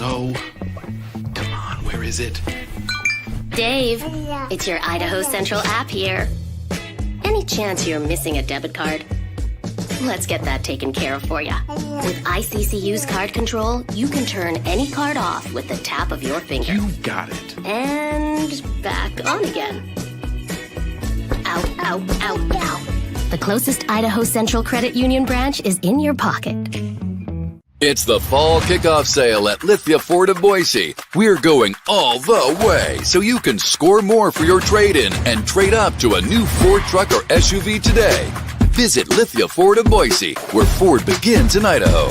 So, come on, where is it? Dave, it's your Idaho Central app here. Any chance you're missing a debit card? Let's get that taken care of for you. With ICCU's card control, you can turn any card off with the tap of your finger. You got it. And back on again. Out, out, out, out. The closest Idaho Central Credit Union branch is in your pocket. It's the fall kickoff sale at Lithia Ford of Boise. We're going all the way so you can score more for your trade-in and trade up to a new Ford truck or SUV today. Visit Lithia Ford of Boise, where Ford begins in Idaho.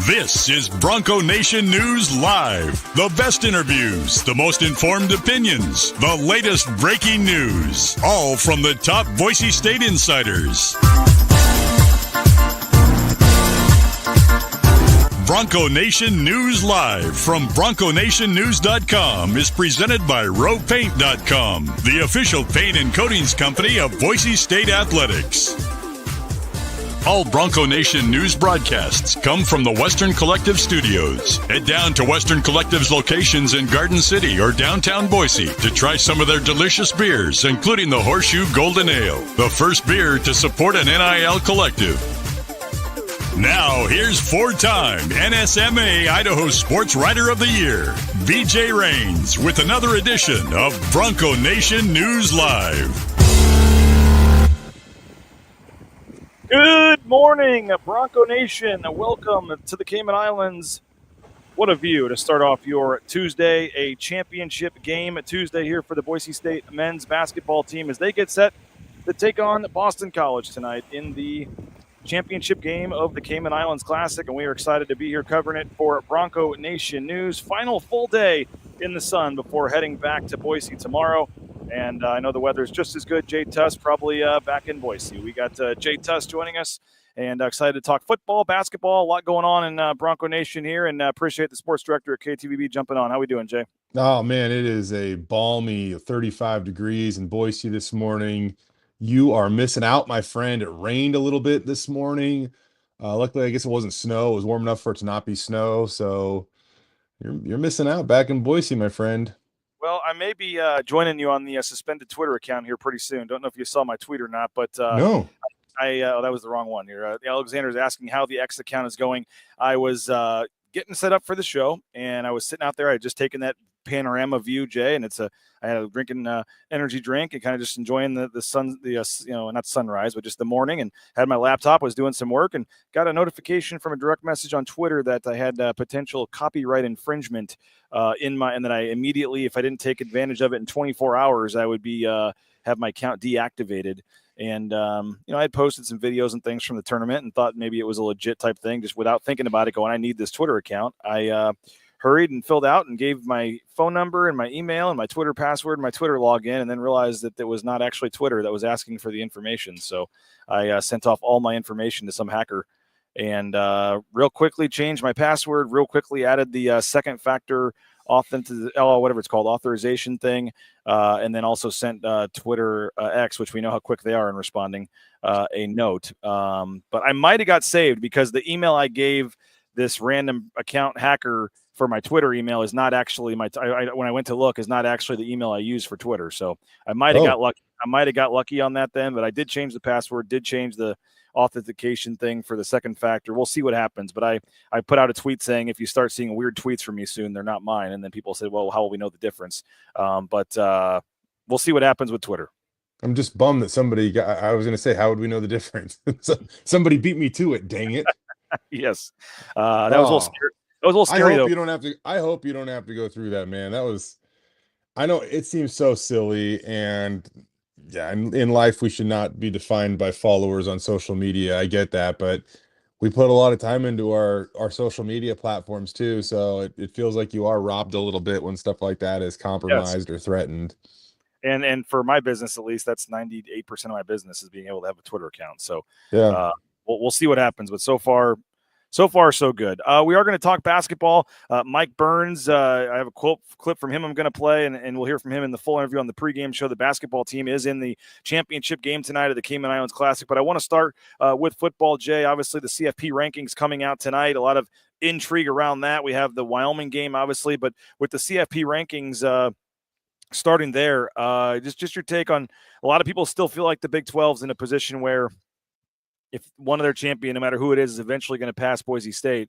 This is Bronco Nation News Live. The best interviews, the most informed opinions, the latest breaking news, all from the top Boise State insiders. Bronco Nation News Live from BroncoNationNews.com is presented by RowPaint.com, the official paint and coatings company of Boise State Athletics. All Bronco Nation news broadcasts come from the Western Collective Studios. Head down to Western Collective's locations in Garden City or downtown Boise to try some of their delicious beers, including the Horseshoe Golden Ale, the first beer to support an NIL collective. Now, here's four-time NSMA Idaho Sports Writer of the Year, BJ Rains, with another edition of Bronco Nation News Live. Good morning, Bronco Nation. Welcome to the Cayman Islands. What a view to start off your Tuesday, a championship game Tuesday here for the Boise State men's basketball team as they get set to take on Boston College tonight in the championship game of the Cayman Islands Classic, and we are excited to be here covering it for Bronco Nation News. Final full day in the sun before heading back to Boise tomorrow. And I know the weather's just as good. Jay Tust probably back in Boise. We got Jay Tust joining us, and excited to talk football, basketball, a lot going on in Bronco Nation here, and appreciate the sports director at KTVB jumping on. How we doing, Jay? Oh, man, it is a balmy 35 degrees in Boise this morning. You are missing out, my friend. It rained a little bit this morning. Luckily, I guess it wasn't snow. It was warm enough for it to not be snow, so you're missing out back in Boise, my friend. Well, I may be joining you on the suspended Twitter account here pretty soon. Don't know if you saw my tweet or not, but No. that was the wrong one here. Alexander's asking how the X account is going. I was getting set up for the show, and I was sitting out there. I had just taken that panorama view, Jay, and I had a drinking energy drink and kind of just enjoying the sun, not sunrise, but just the morning, and had my laptop, was doing some work, and got a notification from a direct message on Twitter that I had potential copyright infringement and that I immediately, if I didn't take advantage of it in 24 hours, I would be have my account deactivated. And, I had posted some videos and things from the tournament and thought maybe it was a legit type thing, just without thinking about it, going, I need this Twitter account. I hurried and filled out and gave my phone number and my email and my Twitter password and my Twitter login, and then realized that it was not actually Twitter that was asking for the information. So I sent off all my information to some hacker and real quickly changed my password, real quickly added the second factor authorization thing, and then also sent Twitter X, which we know how quick they are in responding, a note. But I might have got saved because the email I gave this random account hacker for my Twitter email is not actually when I went to look, is not actually the email I use for Twitter. So I might have got lucky. I might have got lucky on that then, but I did change the password, did change the authentication thing for the second factor. We'll see what happens. But I put out a tweet saying if you start seeing weird tweets from me soon, they're not mine. And then people said, well, how will we know the difference? But we'll see what happens with Twitter. I'm just bummed that I was going to say, how would we know the difference? Somebody beat me to it. Dang it. Yes. That was a little scary. That was a little scary. I hope you don't have to go through that, man. I know it seems so silly, and yeah, in life we should not be defined by followers on social media. I get that, but we put a lot of time into our social media platforms too. So it feels like you are robbed a little bit when stuff like that is compromised or threatened. And for my business, at least, that's 98% of my business is being able to have a Twitter account. So yeah, we'll see what happens. But so far, so good. We are going to talk basketball. Mike Burns, I have a clip from him I'm going to play, and we'll hear from him in the full interview on the pregame show. The basketball team is in the championship game tonight at the Cayman Islands Classic. But I want to start with football, Jay. Obviously, the CFP rankings coming out tonight. A lot of intrigue around that. We have the Wyoming game, obviously. But with the CFP rankings starting there, just your take on a lot of people still feel like the Big 12's in a position where if one of their champion, no matter who it is eventually going to pass Boise State.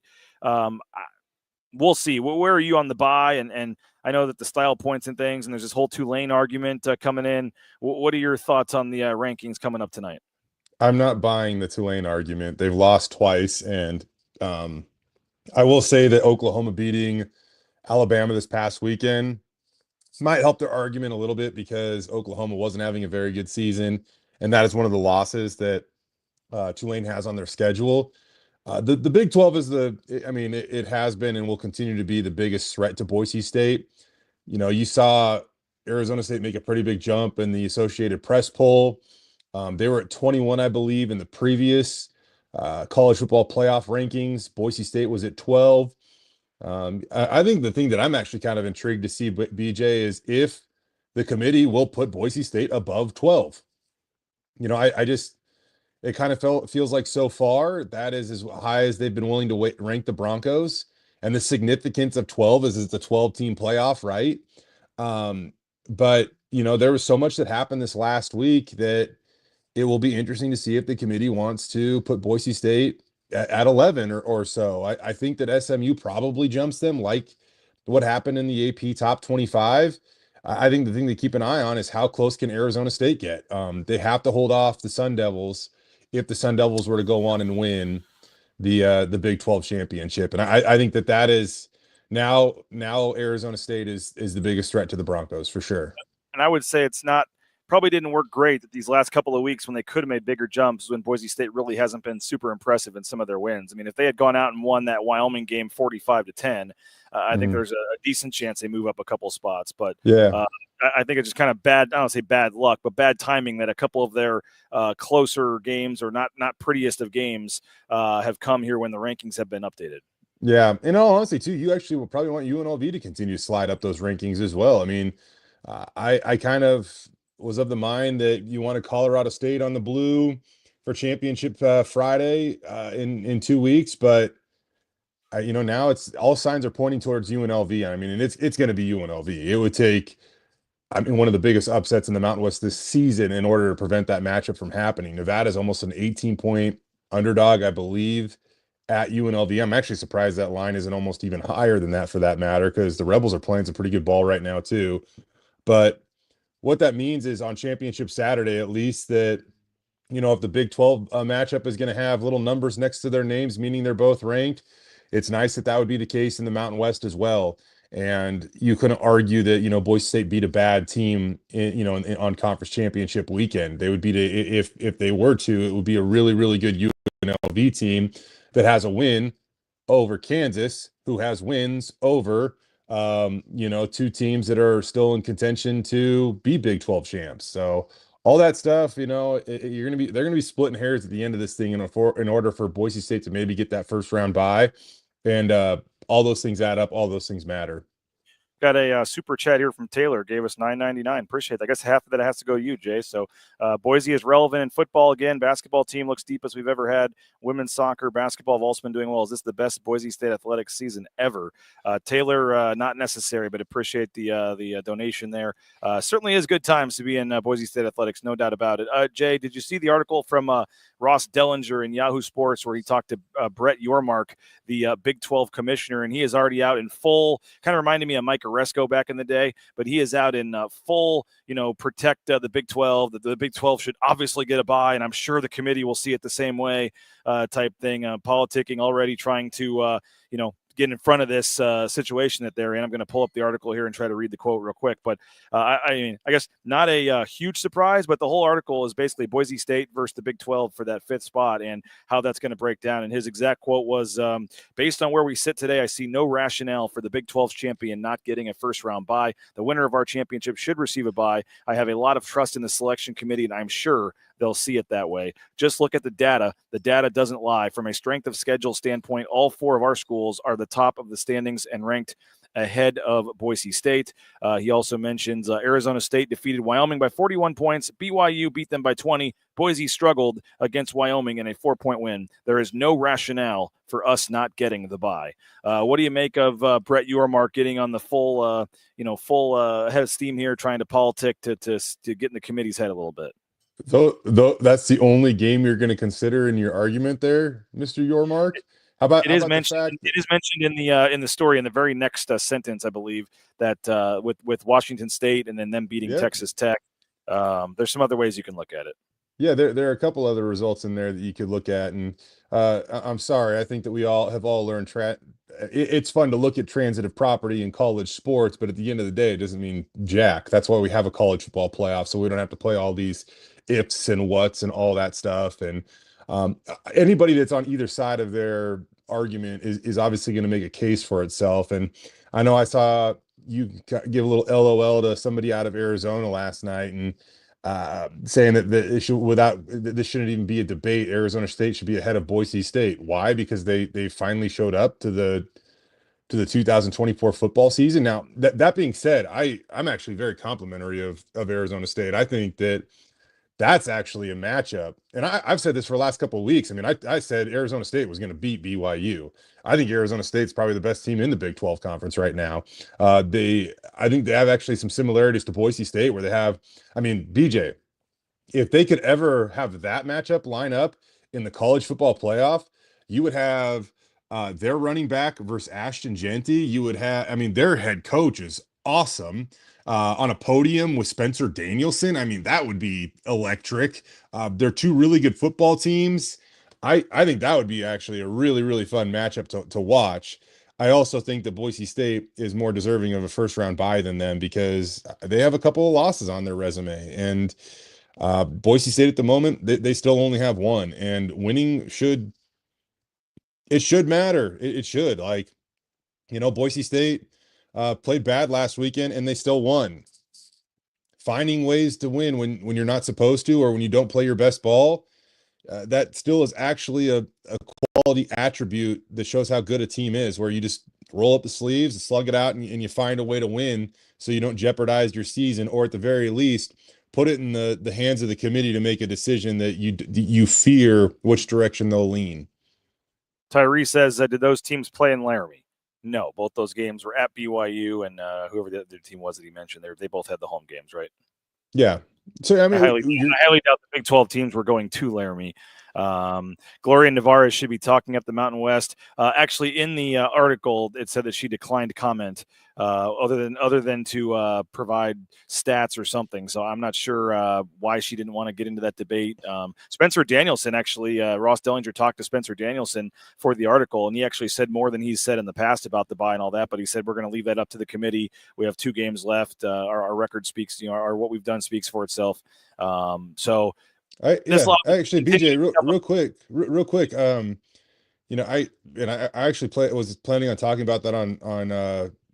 We'll see. Where are you on the bye? And I know that the style points and things, and there's this whole Tulane argument coming in. What are your thoughts on the rankings coming up tonight? I'm not buying the Tulane argument. They've lost twice, and I will say that Oklahoma beating Alabama this past weekend might help their argument a little bit because Oklahoma wasn't having a very good season, and that is one of the losses that Tulane has on their schedule. The Big 12 is it has been and will continue to be the biggest threat to Boise State. You know, you saw Arizona State make a pretty big jump in the Associated Press poll. They were at 21, I believe, in the previous college football playoff rankings. Boise State was at 12. I think the thing that I'm actually kind of intrigued to see, BJ, is if the committee will put Boise State above 12. You know, it kind of feels like so far that is as high as they've been willing to rank the Broncos. And the significance of 12 is it's a 12-team playoff, right? But, you know, there was so much that happened this last week that it will be interesting to see if the committee wants to put Boise State at 11 or so. I think that SMU probably jumps them, like what happened in the AP top 25. I think the thing to keep an eye on is how close can Arizona State get. They have to hold off the Sun Devils if the Sun Devils were to go on and win the Big 12 championship. And I think that is now Arizona State is the biggest threat to the Broncos for sure. And I would say probably didn't work great that these last couple of weeks when they could have made bigger jumps when Boise State really hasn't been super impressive in some of their wins. I mean, if they had gone out and won that Wyoming game 45-10, I think there's a decent chance they move up a couple spots. But yeah, I think it's just kind of bad. I don't say bad luck, but bad timing that a couple of their closer games or not prettiest of games have come here when the rankings have been updated. Yeah. In all honesty, too, you actually will probably want UNLV to continue to slide up those rankings as well. I mean, I kind of was of the mind that you wanted Colorado State on the blue for championship Friday in 2 weeks, but now it's all signs are pointing towards UNLV. I mean, and it's going to be UNLV. It would take, one of the biggest upsets in the Mountain West this season in order to prevent that matchup from happening. Nevada's almost an 18-point underdog, I believe, at UNLV. I'm actually surprised that line isn't almost even higher than that for that matter, because the Rebels are playing some pretty good ball right now too. But what that means is on championship Saturday, at least, that, if the Big 12 matchup is going to have little numbers next to their names, meaning they're both ranked, it's nice that would be the case in the Mountain West as well. And you couldn't argue that, Boise State beat a bad team on conference championship weekend. They would beat if they were to, it would be a really, really good UNLV team that has a win over Kansas, who has wins over two teams that are still in contention to be Big 12 champs. So all that stuff, they're going to be splitting hairs at the end of this thing in order for Boise State to maybe get that first round bye. And all those things add up. All those things matter. Got a super chat here from Taylor. Gave us $9.99. Appreciate it. I guess half of that has to go to you, Jay. So Boise is relevant in football again. Basketball team looks deep as we've ever had. Women's soccer, basketball have also been doing well. Is this the best Boise State athletics season ever? Taylor, not necessary, but appreciate the donation there. Certainly is good times to be in Boise State athletics, no doubt about it. Jay, did you see the article from Ross Dellinger in Yahoo Sports, where he talked to Brett Yormark, the Big 12 commissioner, and he is already out in full, kind of reminded me of Mike Oresco back in the day, but he is out in full, protect the Big 12. The Big 12 should obviously get a bye, and I'm sure the committee will see it the same way type thing. Politicking already trying to, get in front of this situation that they're in. I'm going to pull up the article here and try to read the quote real quick. But I guess not a huge surprise, but the whole article is basically Boise State versus the Big 12 for that 5th spot and how that's going to break down. And his exact quote was, based on where we sit today, I see no rationale for the Big 12's champion not getting a first-round bye. The winner of our championship should receive a bye. I have a lot of trust in the selection committee, and I'm sure they'll see it that way. Just look at the data. The data doesn't lie. From a strength of schedule standpoint, all 4 of our schools are the top of the standings and ranked ahead of Boise State. He also mentions Arizona State defeated Wyoming by 41 points. BYU beat them by 20. Boise struggled against Wyoming in a 4-point win. There is no rationale for us not getting the bye. What do you make of Brett Yormark getting on the full head of steam here, trying to politic to get in the committee's head a little bit? Though that's the only game you're going to consider in your argument there, Mr. Yormark. It is mentioned in the story in the very next sentence, I believe, that with Washington State and then them beating Texas Tech. There's some other ways you can look at it. Yeah, there are a couple other results in there that you could look at, and I'm sorry, I think that we all have learned it's fun to look at transitive property in college sports, but at the end of the day, it doesn't mean jack. That's why we have a college football playoff, so we don't have to play all these ifs and whats and all that stuff. And anybody that's on either side of their argument is obviously going to make a case for itself. And I know I saw you give a little LOL to somebody out of Arizona last night and saying that this shouldn't even be a debate. Arizona State should be ahead of Boise State. Why? Because they finally showed up to the 2024 football season. Now, that being said, I'm actually very complimentary of Arizona State. I think that's actually a matchup. And I've said this for the last couple of weeks. I mean, I said Arizona State was going to beat BYU. I think Arizona State's probably the best team in the Big 12 conference right now. I think they have actually some similarities to Boise State where they have, BJ, if they could ever have that matchup line up in the college football playoff, you would have their running back versus Ashton Jeanty. You would have, their head coach is awesome. On a podium with Spencer Danielson. That would be electric. They're 2 really good football teams. I think that would be actually a really, really fun matchup to watch. I also think that Boise State is more deserving of a first-round bye than them because they have a couple of losses on their resume. And Boise State at the moment, they still only have 1. And winning should matter. It should. Boise State played bad last weekend and they still won. Finding ways to win when you're not supposed to or when you don't play your best ball, that still is actually a quality attribute that shows how good a team is, where you just roll up the sleeves and slug it out and you find a way to win so you don't jeopardize your season, or at the very least put it in the hands of the committee to make a decision that you fear which direction they'll lean. Tyree says, did those teams play in Laramie? No, both those games were at BYU and whoever the other team was that he mentioned there. They both had the home games, right? Yeah. So, I highly doubt the Big 12 teams were going to Laramie. Gloria Navarez should be talking up the Mountain West. Actually, in the article, it said that she declined to comment other than to provide stats or something. So I'm not sure why she didn't want to get into that debate. Spencer Danielson, actually, Ross Dellinger talked to Spencer Danielson for the article, and he actually said more than he's said in the past about the bye and all that. But he said, we're going to leave that up to the committee. We have 2 games left. Our record speaks, what we've done speaks for itself. Actually, BJ, real quick. I actually was planning on talking about that on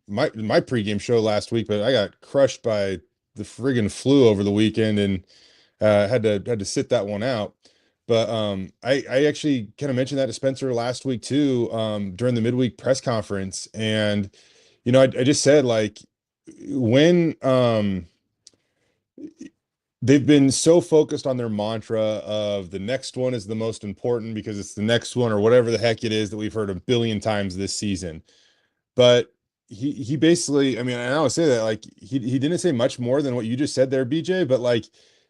my pregame show last week, but I got crushed by the friggin' flu over the weekend and had to sit that one out. But I actually kind of mentioned that to Spencer last week too, during the midweek press conference, and I just said, when they've been so focused on their mantra of the next one is the most important because it's the next one, or whatever the heck it is that we've heard a billion times this season. But he basically, and I always say that, he didn't say much more than what you just said there, BJ, but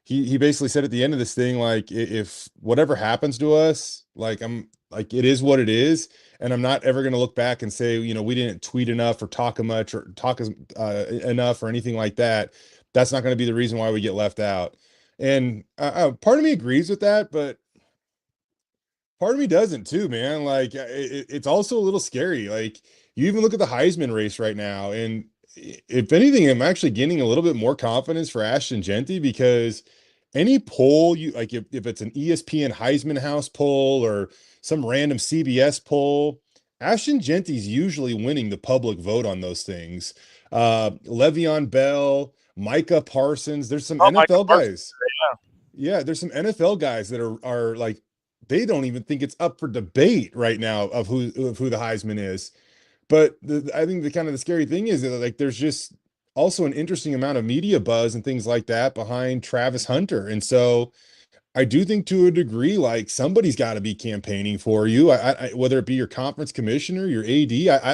he basically said at the end of this thing, like, if whatever happens to us, like, I'm like, it is what it is. And I'm not ever going to look back and say, we didn't tweet enough or talk enough or anything like that. That's not going to be the reason why we get left out. And part of me agrees with that, but part of me doesn't too, man. Like, it's also a little scary. Like, you even look at the Heisman race right now, and if anything, I'm actually gaining a little bit more confidence for Ashton Jeanty, because any poll you like, if it's an ESPN Heisman House poll or some random CBS poll, Ashton Jeanty's usually winning the public vote on those things. Le'Veon Bell, Micah Parsons, there's some Michael NFL Parsons, guys. Yeah, there's some NFL guys that are like, they don't even think it's up for debate right now of who the Heisman is. But I think the kind of the scary thing is that, like, there's just also an interesting amount of media buzz and things like that behind Travis Hunter. And so I do think, to a degree, like, somebody's got to be campaigning for you. Whether it be your conference commissioner, your AD,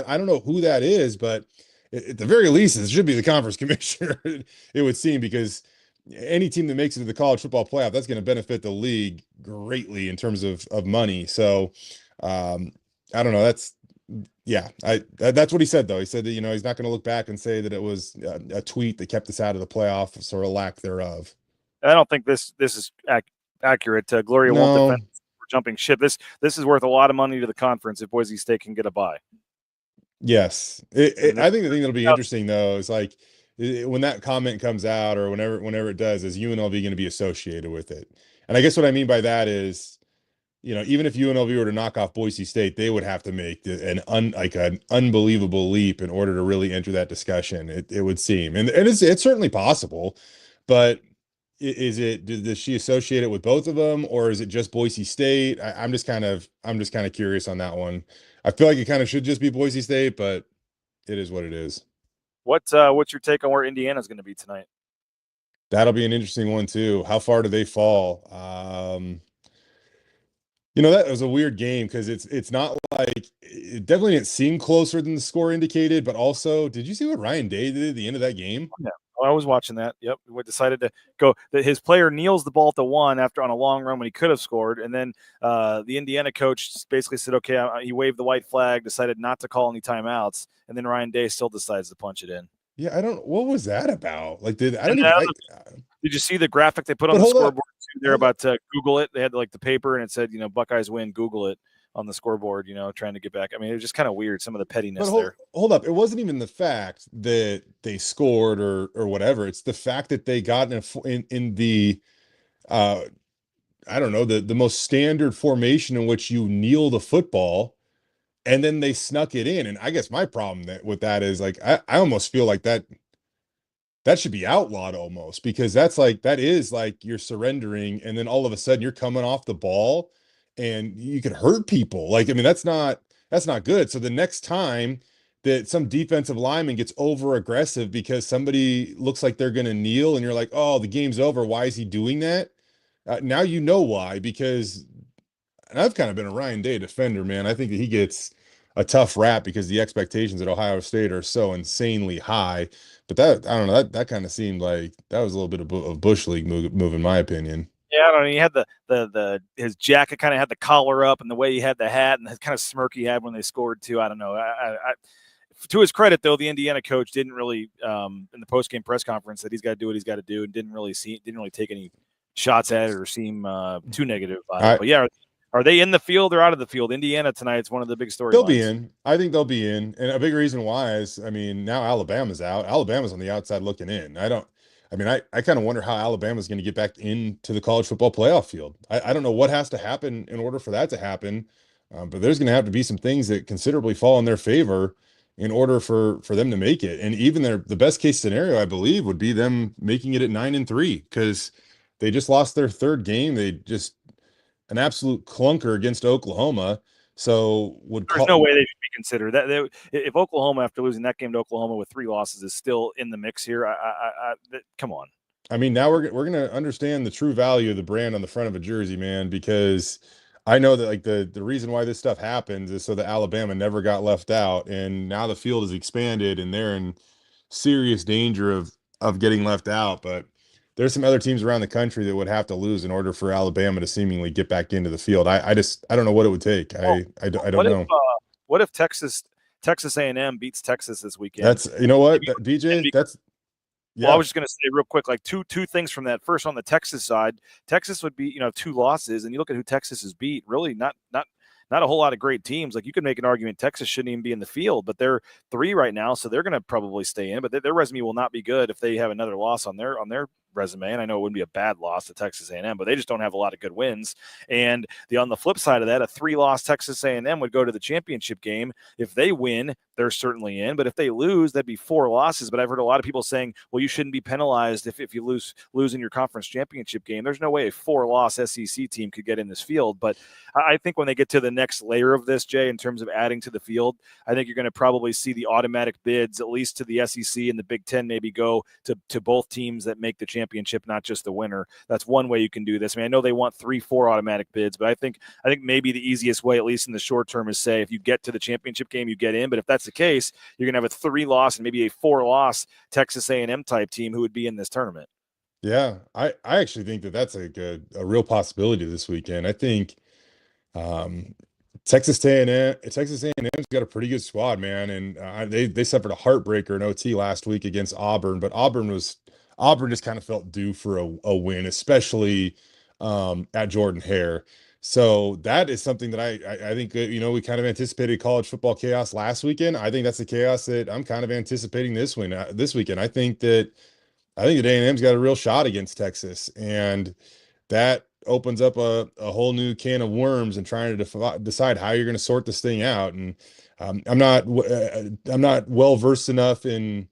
I don't know who that is, but at the very least, it should be the conference commissioner, it would seem, because any team that makes it to the college football playoff, that's going to benefit the league greatly in terms of money. So I don't know. That's what he said, though. He said that, he's not going to look back and say that it was a tweet that kept us out of the playoffs or a lack thereof. I don't think this is accurate. Gloria won't No. defend for jumping ship. This is worth a lot of money to the conference if Boise State can get a bye. Yes. I think the thing that'll be interesting, though, is like, when that comment comes out, or whenever it does, is UNLV going to be associated with it? And I guess what I mean by that is, even if UNLV were to knock off Boise State, they would have to make an unbelievable leap in order to really enter that discussion. It would seem, and it's certainly possible, but does she associate it with both of them, or is it just Boise State? I'm just kind of curious on that one. I feel like it kind of should just be Boise State, but it is what it is. What's your take on where Indiana's going to be tonight? That'll be an interesting one too. How far do they fall? That was a weird game, because it's not like, it definitely didn't seem closer than the score indicated, but also, did you see what Ryan Day did at the end of that game? Yeah, I was watching that. Yep, we decided to go. That his player kneels the ball at the 1 after on a long run when he could have scored, and then the Indiana coach basically said, "Okay," he waved the white flag, decided not to call any timeouts, and then Ryan Day still decides to punch it in. Yeah, what was that about? Like, did you see the graphic they put on the scoreboard too? They're about to Google it. They had like the paper, and it said, Buckeyes win, Google it on the scoreboard, trying to get back. I mean, it was just kind of weird, some of the pettiness there. Hold up. It wasn't even the fact that they scored or whatever. It's the fact that they got in the, I don't know, the most standard formation in which you kneel the football, and then they snuck it in. And I guess my problem with that is, like, I almost feel like that should be outlawed almost, because that is like you're surrendering, and then all of a sudden you're coming off the ball and you could hurt people. Like, I mean, that's not good. So the next time that some defensive lineman gets over aggressive because somebody looks like they're going to kneel, and you're like, oh, the game's over, why is he doing that? Now you know why, because, and I've kind of been a Ryan Day defender, man. I think that he gets a tough rap because the expectations at Ohio State are so insanely high. But that, I don't know, that kind of seemed like that was a little bit of Bush League move, in my opinion. Yeah, I don't know. He had his jacket kind of had the collar up, and the way he had the hat, and the kind of smirk he had when they scored too. I don't know. To his credit, though, the Indiana coach didn't really in the post-game press conference that he's got to do what he's got to do, and didn't really take any shots at it or seem too negative about it. But yeah, are they in the field or out of the field? Indiana tonight is one of the big storylines. They'll be in. I think they'll be in. And a big reason why is, I mean, now Alabama's out. Alabama's on the outside looking in. I kind of wonder how Alabama's going to get back into the college football playoff field. I don't know what has to happen in order for that to happen, but there's going to have to be some things that considerably fall in their favor in order for them to make it. And even the best case scenario, I believe, would be them making it at 9-3, because they just lost their third game. They just an absolute clunker against Oklahoma. So there's no way they should be considered. That if Oklahoma, after losing that game to Oklahoma with 3 losses, is still in the mix here, come on. I mean, now we're going to understand the true value of the brand on the front of a jersey, man, because I know that, like, the reason why this stuff happens is so that Alabama never got left out, and now the field is expanded and they're in serious danger of getting left out. But there's some other teams around the country that would have to lose in order for Alabama to seemingly get back into the field. I don't know what it would take. I don't know. What if Texas A&M beats Texas this weekend? That's, you know what, BJ, that's, yeah. Well, I was just going to say real quick, like two things from that. First, on the Texas side, Texas would be, 2 losses, and you look at who Texas has beat, really not a whole lot of great teams. Like, you could make an argument Texas shouldn't even be in the field, but they're 3 right now, so they're going to probably stay in. But their resume will not be good if they have another loss on their resume. And I know it wouldn't be a bad loss to Texas A&M, but they just don't have a lot of good wins. And on the flip side of that, a 3-loss Texas A&M would go to the championship game. If they win, they're certainly in. But if they lose, that'd be 4 losses. But I've heard a lot of people saying, well, you shouldn't be penalized if you lose in your conference championship game. There's no way a 4-loss SEC team could get in this field. But I think when they get to the next layer of this, Jay, in terms of adding to the field, I think you're going to probably see the automatic bids, at least to the SEC and the Big Ten, maybe go to both teams that make the championship, not just the winner. That's one way you can do this. I mean, I know they want 3-4 automatic bids, but I think maybe the easiest way, at least in the short term, is say if you get to the championship game, you get in. But if that's the case, you're going to have a 3-loss and maybe a 4-loss Texas A&M type team who would be in this tournament. Yeah, I actually think that's a real possibility this weekend. I think Texas A&M's got a pretty good squad, man, and they suffered a heartbreaker in OT last week against Auburn, but Auburn just kind of felt due for a win, especially at Jordan Hare. So that is something that I think, we kind of anticipated college football chaos last weekend. I think that's the chaos that I'm kind of anticipating this weekend. I think that A&M's got a real shot against Texas, and that opens up a whole new can of worms and trying to decide how you're going to sort this thing out. And I'm not well versed enough in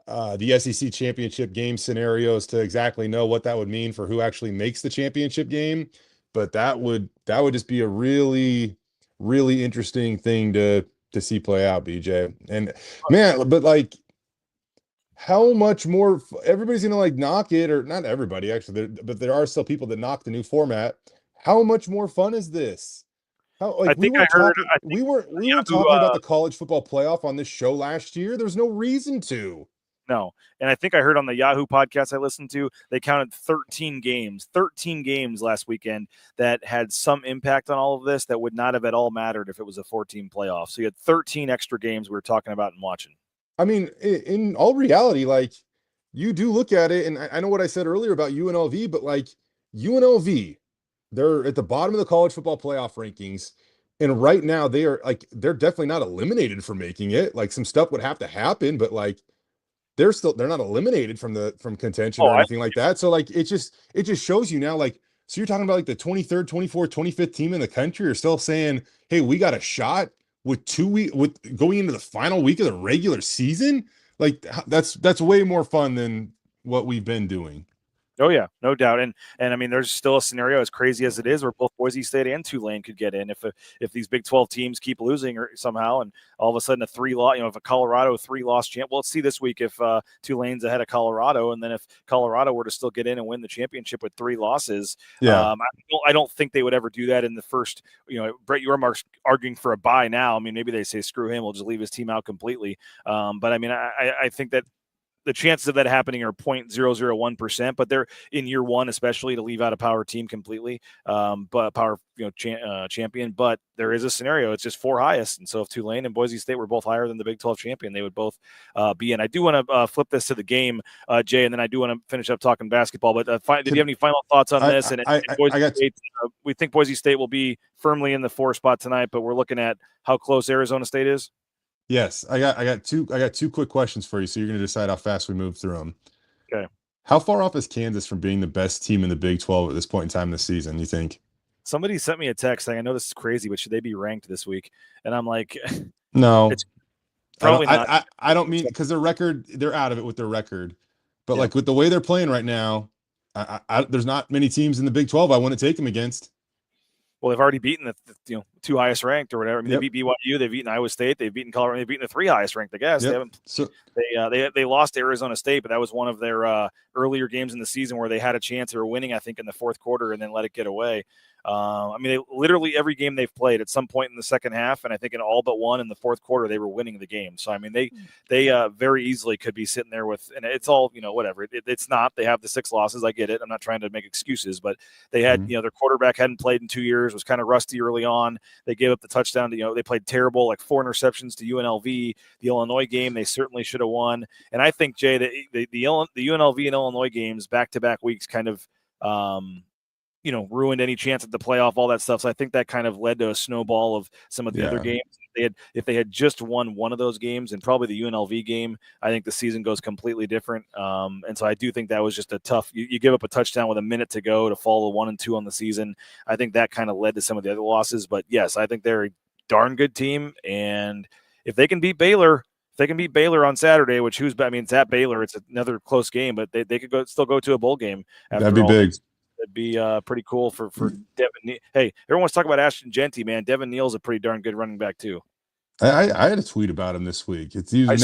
the SEC championship game scenarios to exactly know what that would mean for who actually makes the championship game. But that would just be a really, really interesting thing to see play out, BJ. And man, but like, how much more everybody's going to like knock it, or not everybody actually, but there are still people that knock the new format. How much more fun is this? We were talking about the college football playoff on this show last year. There's no reason to. No. And I think I heard on the Yahoo podcast I listened to, they counted 13 games last weekend that had some impact on all of this that would not have at all mattered if it was a 14 playoff. So you had 13 extra games we were talking about and watching. I mean, in all reality, like, you do look at it, and I know what I said earlier about UNLV, but like UNLV, they're at the bottom of the college football playoff rankings. And right now they're definitely not eliminated from making it. Like, some stuff would have to happen, but like, they're not eliminated from contention or anything like that. So like, it just shows you now, like, so you're talking about like the 23rd, 24th, 25th team in the country are still saying, hey, we got a shot with going into the final week of the regular season. Like, that's way more fun than what we've been doing. Oh yeah, no doubt. And I mean, there's still a scenario as crazy as it is where both Boise State and Tulane could get in if these Big 12 teams keep losing or somehow, and all of a sudden if a Colorado 3-loss champ. Well, let's see this week if Tulane's ahead of Colorado, and then if Colorado were to still get in and win the championship with 3 losses. Yeah. I don't think they would ever do that in the first. Brett Yormark's arguing for a bye now. I mean, maybe they say screw him, we'll just leave his team out completely. But I mean, I think that the chances of that happening are 0.001%, but they're in year one, especially, to leave out a power team completely, but power champion. But there is a scenario; it's just 4 highest, and so if Tulane and Boise State were both higher than the Big 12 champion, they would both be in. I do want to flip this to the game, Jay, and then I do want to finish up talking basketball. But did you have any final thoughts on this? We think Boise State will be firmly in the 4 spot tonight, but we're looking at how close Arizona State is. Yes, I got two quick questions for you, so you're going to decide how fast we move through them. Okay. How far off is Kansas from being the best team in the Big 12 at this point in time this season, you think? Somebody sent me a text saying, I know this is crazy, but should they be ranked this week? And I'm like, no. It's probably not. I don't mean, because they're out of it with their record. But like, with the way they're playing right now, there's not many teams in the Big 12 I want to take them against. Well, they've already beaten the 2 highest ranked or whatever. I mean, They beat BYU, they've beaten Iowa State, they've beaten Colorado, they've beaten the 3 highest ranked, I guess. Yep. They lost to Arizona State, but that was one of their earlier games in the season where they had a chance. They were winning, I think, in the 4th quarter and then let it get away. I mean, literally every game they've played at some point in the second half, and I think in all but one in the fourth quarter, they were winning the game. So, I mean, they very easily could be sitting there with, and it's all, whatever. It's not. They have the 6 losses. I get it. I'm not trying to make excuses, but they had, their quarterback hadn't played in 2 years, was kind of rusty early on. They gave up the touchdown to, they played terrible, like 4 interceptions to UNLV. The Illinois game, they certainly should have won. And I think, Jay, the UNLV and Illinois games back-to-back weeks kind of, ruined any chance at the playoff, all that stuff. So I think that kind of led to a snowball of some of the other games. If they had just won one of those games, and probably the UNLV game, I think the season goes completely different. And so I do think that was just a tough. You give up a touchdown with a minute to go to fall to 1-2 on the season. I think that kind of led to some of the other losses. But yes, I think they're a darn good team, and if they can beat Baylor. They can beat Baylor on Saturday, which it's at Baylor. It's another close game, but they could still go to a bowl game. That'd be big. That'd be pretty cool for Devin. Hey, everyone wants to talk about Ashton Jeanty, man. Devin Neal's a pretty darn good running back too. I had a tweet about him this week. He was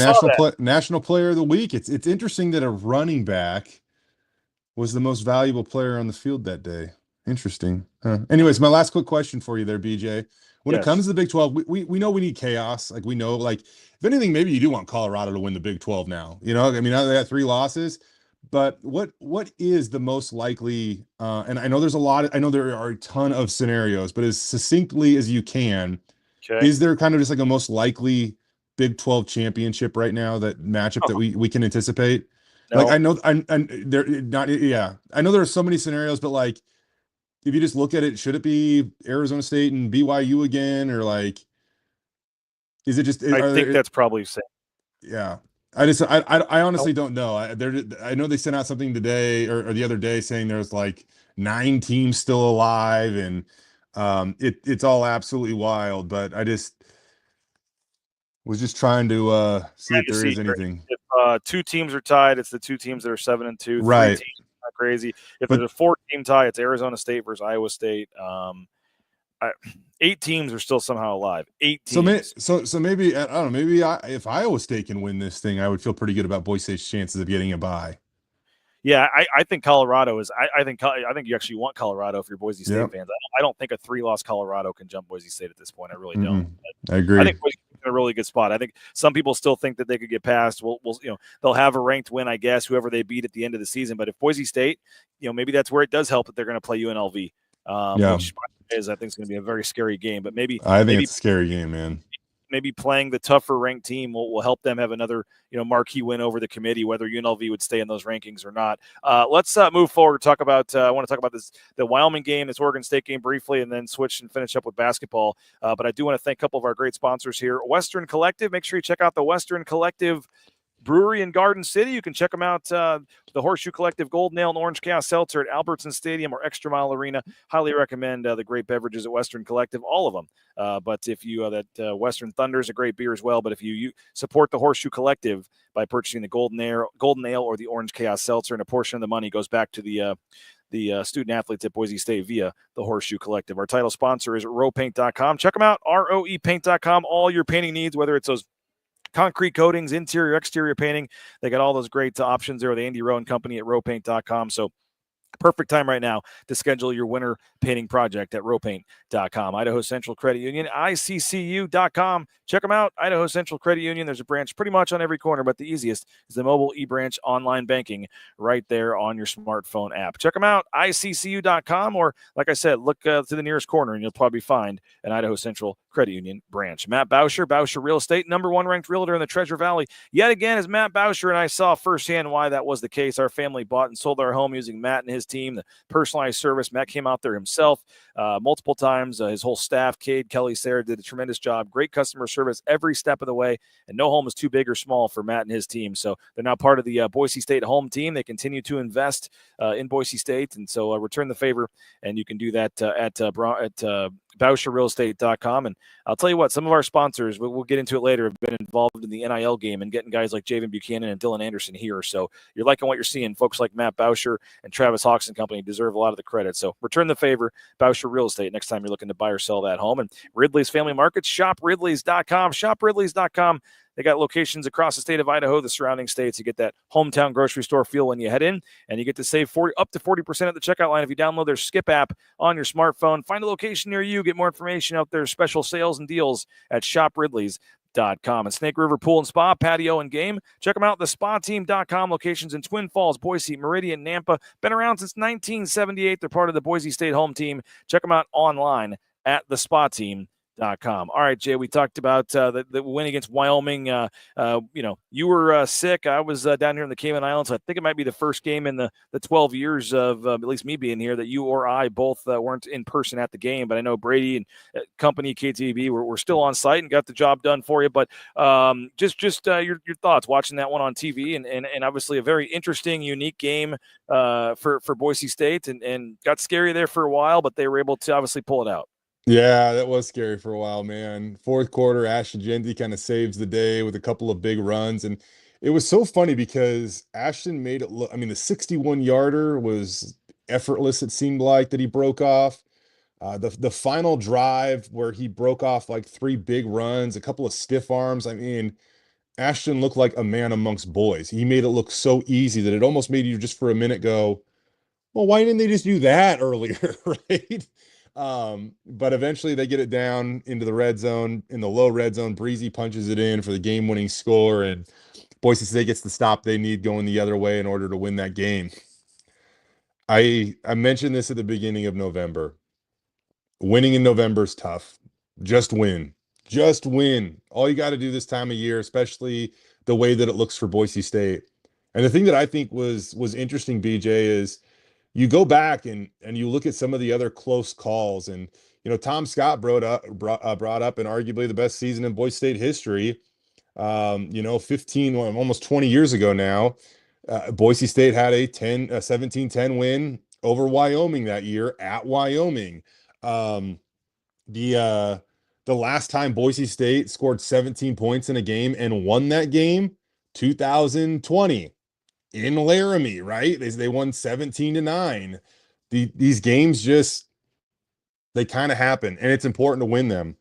national player of the week. It's interesting that a running back was the most valuable player on the field that day. Interesting. Anyways, my last quick question for you there, BJ. When it comes to the Big 12, we know we need chaos. Like, we know, like, if anything, maybe you do want Colorado to win the Big 12 now. I mean, now they got 3 losses, but what is the most likely? And I know there are a ton of scenarios, but as succinctly as you can, is there kind of just like a most likely Big 12 championship right now, that matchup that we can anticipate? No. Like, I know there are so many scenarios, but like, if you just look at it, should it be Arizona State and BYU again, or like, is it just? I think that's probably safe. Yeah, I honestly don't know. I know they sent out something today or the other day saying there's like 9 teams still alive, and it's all absolutely wild. But I was just trying to see if there is anything. If 2 teams are tied, it's the 2 teams that are 7-2. Right. 3 teams. Crazy. If there's a 4-team tie, it's Arizona State versus Iowa State. 8 teams are still somehow alive. 8 teams. So maybe, I don't know, maybe if Iowa State can win this thing, I would feel pretty good about Boise State's chances of getting a bye. Yeah, I think Colorado is. I think you actually want Colorado if you're Boise State fans. I don't think a 3-loss Colorado can jump Boise State at this point. I really don't. I agree. I think Boise State's in a really good spot. I think some people still think that they could get past. We'll they'll have a ranked win, I guess, whoever they beat at the end of the season. But if Boise State, maybe that's where it does help that they're going to play UNLV. Which is, I think, is going to be a very scary game. But I think it's a scary game, man. Maybe playing the tougher ranked team will help them have another marquee win over the committee, whether UNLV would stay in those rankings or not. Let's move forward. Talk about I want to talk about the Wyoming game, this Oregon State game briefly, and then switch and finish up with basketball. But I do want to thank a couple of our great sponsors here. Western Collective. Make sure you check out the Western Collective Brewery in Garden City. You can check them out. The Horseshoe Collective Golden Ale and Orange Chaos Seltzer at Albertson Stadium or Extra Mile Arena. Highly recommend the great beverages at Western Collective, all of them. But if you Western Thunder is a great beer as well. But if you support the Horseshoe Collective by purchasing the Golden Ale or the Orange Chaos Seltzer, and a portion of the money goes back to the student athletes at Boise State via the Horseshoe Collective. Our title sponsor is roepaint.com. Check them out, roepaint.com. All your painting needs, whether it's those concrete coatings, interior, exterior painting. They got all those great options there with Andy Rowe and company at roepaint.com. So perfect time right now to schedule your winter painting project at roepaint.com. Idaho Central Credit Union, ICCU.com. Check them out. Idaho Central Credit Union. There's a branch pretty much on every corner, but the easiest is the mobile eBranch online banking right there on your smartphone app. Check them out, ICCU.com, or like I said, look to the nearest corner and you'll probably find an Idaho Central Credit Union branch. Matt Bauscher, Bauscher Real Estate, #1 ranked realtor in the Treasure Valley. Yet again is Matt Bauscher, and I saw firsthand why that was the case. Our family bought and sold our home using Matt and his team, the personalized service. Matt came out there himself multiple times. His whole staff, Cade, Kelly, Sarah, did a tremendous job. Great customer service every step of the way, and no home is too big or small for Matt and his team. So they're now part of the Boise State home team. They continue to invest in Boise State, and so return the favor, and you can do that at BauscherRealEstate.com. And I'll tell you what, some of our sponsors, we'll get into it later, have been involved in the NIL game and getting guys like Javen Buchanan and Dylan Anderson here. So you're liking what you're seeing. Folks like Matt Bauscher and Travis Hawks and company deserve a lot of the credit. So return the favor, Bauscher Real Estate, next time you're looking to buy or sell that home. And Ridley's Family Markets, shopridleys.com. Shopridleys.com. They got locations across the state of Idaho, the surrounding states. You get that hometown grocery store feel when you head in, and you get to save up to 40% at the checkout line if you download their Skip app on your smartphone. Find a location near you. Get more information out there. Special sales and deals at shopridleys.com. And Snake River Pool and Spa, patio and game. Check them out at thespateam.com. Locations in Twin Falls, Boise, Meridian, Nampa. Been around since 1978. They're part of the Boise State home team. Check them out online at thespateam.com. All right, Jay, we talked about the win against Wyoming. You were sick. I was down here in the Cayman Islands. I think it might be the first game in the 12 years of at least me being here that you or I both weren't in person at the game. But I know Brady and company KTVB were still on site and got the job done for you. But just your thoughts watching that one on TV and obviously a very interesting, unique game for Boise State and got scary there for a while, but they were able to obviously pull it out. Yeah, that was scary for a while, man. Fourth quarter, Ashton Jeanty kind of saves the day with a couple of big runs. And it was so funny because Ashton made it look, I mean, the 61-yarder was effortless, it seemed like, that he broke off. The final drive where he broke off like 3 big runs, a couple of stiff arms. I mean, Ashton looked like a man amongst boys. He made it look so easy that it almost made you just for a minute go, well, why didn't they just do that earlier, right? But eventually they get it down into the red zone, in the low red zone. Breezy punches it in for the game-winning score, and Boise State gets the stop they need going the other way in order to win that game. I mentioned this at the beginning of November. Winning in November is tough. Just win. Just win. All you got to do this time of year, especially the way that it looks for Boise State. And the thing that I think was interesting, BJ, is you go back and you look at some of the other close calls, and Tom Scott brought up and arguably the best season in Boise State history. 15, almost 20 years ago now, Boise State had a 17-10 win over Wyoming that year at Wyoming. The last time Boise State scored 17 points in a game and won that game, 2020. In Laramie, right? They won 17-9. These games they kind of happen, and it's important to win them.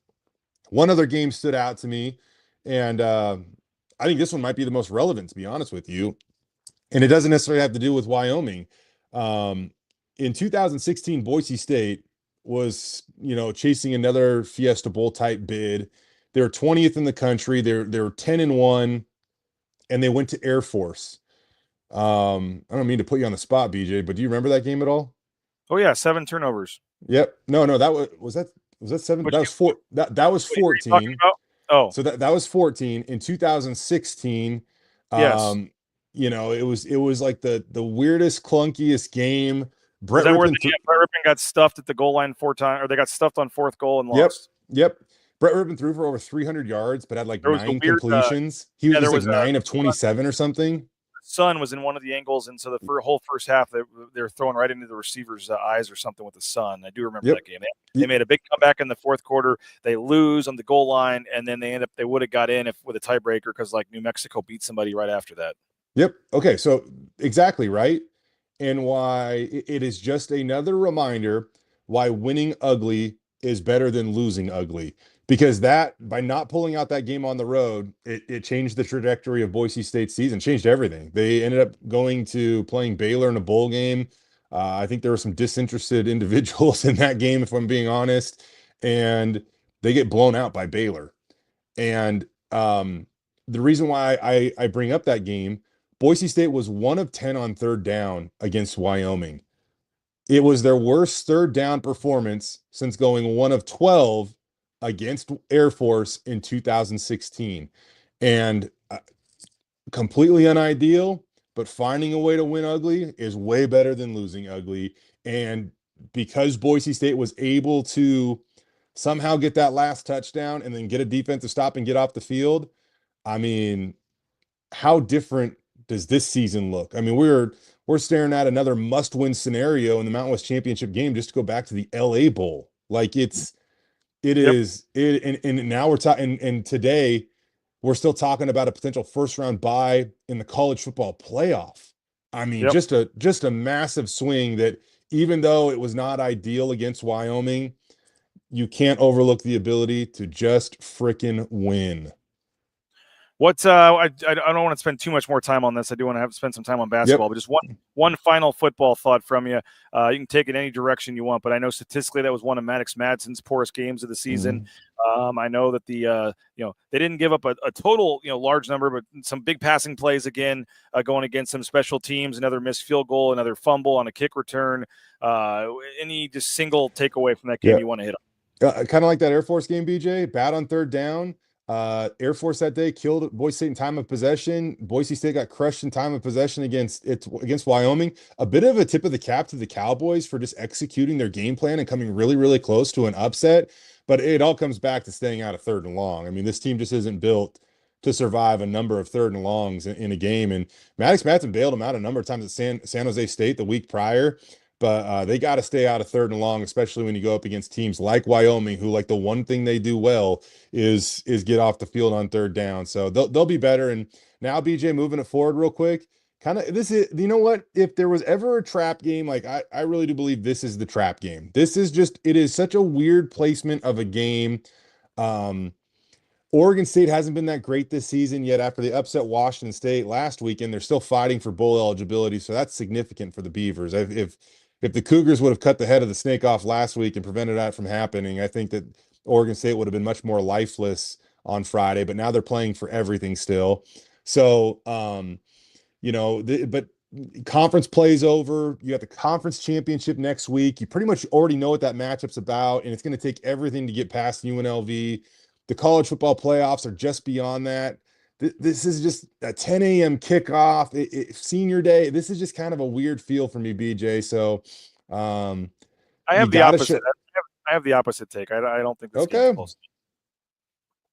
One other game stood out to me, and I think this one might be the most relevant, to be honest with you. And it doesn't necessarily have to do with Wyoming. In 2016, Boise State was, chasing another Fiesta Bowl type bid. They were 20th in the country. They were 10-1, and they went to Air Force. I don't mean to put you on the spot, BJ, but do you remember that game at all? Oh yeah, 7 turnovers. Yep. No, that was that 7? That was 4. That was 14. Oh, so that was 14 in 2016. Yes. It was like the weirdest, clunkiest game. Brett Rippon got stuffed at the goal line 4 times, or they got stuffed on 4th goal and lost. Yep. Brett Rippon threw for over 300 yards, but had like 9 completions. He was like 9 of 27 or something. Sun was in one of the angles, and so the whole first half they were throwing right into the receiver's eyes or something with the sun. I do remember that game. They made a big comeback in the 4th quarter. They lose on the goal line, and then they would have got in with a tiebreaker because like New Mexico beat somebody right after that. Yep. Okay. So exactly right, and why it is just another reminder why winning ugly is better than losing ugly. Because by not pulling out that game on the road, it changed the trajectory of Boise State's season, changed everything. They ended up going to playing Baylor in a bowl game. I think there were some disinterested individuals in that game, if I'm being honest, and they get blown out by Baylor. And the reason why I bring up that game, Boise State was 1 of 10 on 3rd down against Wyoming. It was their worst 3rd down performance since going 1 of 12 against Air Force in 2016. And completely unideal, but finding a way to win ugly is way better than losing ugly. And because Boise State was able to somehow get that last touchdown and then get a defensive stop and get off the field, I mean, how different does this season look? I mean, we're staring at another must-win scenario in the Mountain West Championship game just to go back to the LA Bowl. Like and now we're talking, and today we're still talking about a potential first-round bye in the college football playoff. I mean, just a massive swing that, even though it was not ideal against Wyoming, you can't overlook the ability to just frickin' win. What's I don't want to spend too much more time on this. I do want to spend some time on basketball, but just one final football thought from you. You can take it any direction you want, but I know statistically that was one of Maddox Madsen's poorest games of the season. I know that they didn't give up a total large number, but some big passing plays again, going against some special teams, another missed field goal, another fumble on a kick return. Any just single takeaway from that game you want to hit on? Kind of like that Air Force game, BJ. Bad on third down. Air Force that day killed Boise State in time of possession. Boise State got crushed in time of possession against Wyoming. A bit of a tip of the cap to the Cowboys for just executing their game plan and coming really, really close to an upset. But it all comes back to staying out of third and long. I mean, this team just isn't built to survive a number of third and longs in a game. And Maddox Madsen bailed them out a number of times at San Jose State the week prior. But they got to stay out of third and long, especially when you go up against teams like Wyoming, who like the one thing they do well is get off the field on third down. So they'll be better. And now, BJ, moving it forward real quick, kind of this is, you know what? If there was ever a trap game, like I really do believe this is the trap game. This is just, it is such a weird placement of a game. Oregon State hasn't been that great this season yet after they upset Washington State last weekend. They're still fighting for bowl eligibility, so that's significant for the Beavers. If the Cougars would have cut the head of the snake off last week and prevented that from happening, I think that Oregon State would have been much more lifeless on Friday, but now they're playing for everything still. So, but conference plays over. You got the conference championship next week. You pretty much already know what that matchup's about, and it's going to take everything to get past UNLV. The college football playoffs are just beyond that. This is just a 10 a.m. kickoff, senior day. This is just kind of a weird feel for me, BJ. So I have the opposite. I have the opposite take. I don't think this game's close.